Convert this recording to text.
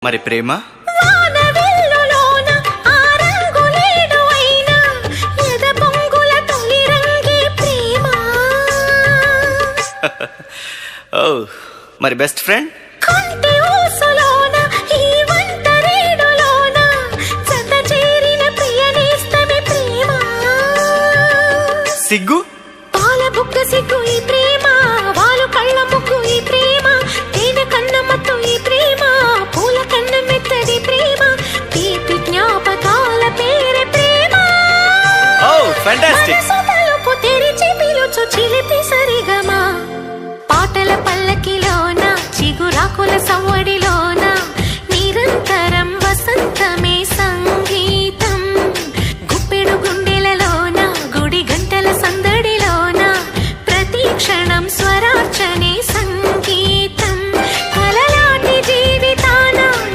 మరి ప్రేమ వానవిల్లులోన ఆ రంగులేడు అయినా ఎద పొంగుల తొలి రంగే ప్రేమ. ఓ మరి బెస్ట్ ఫ్రెండ్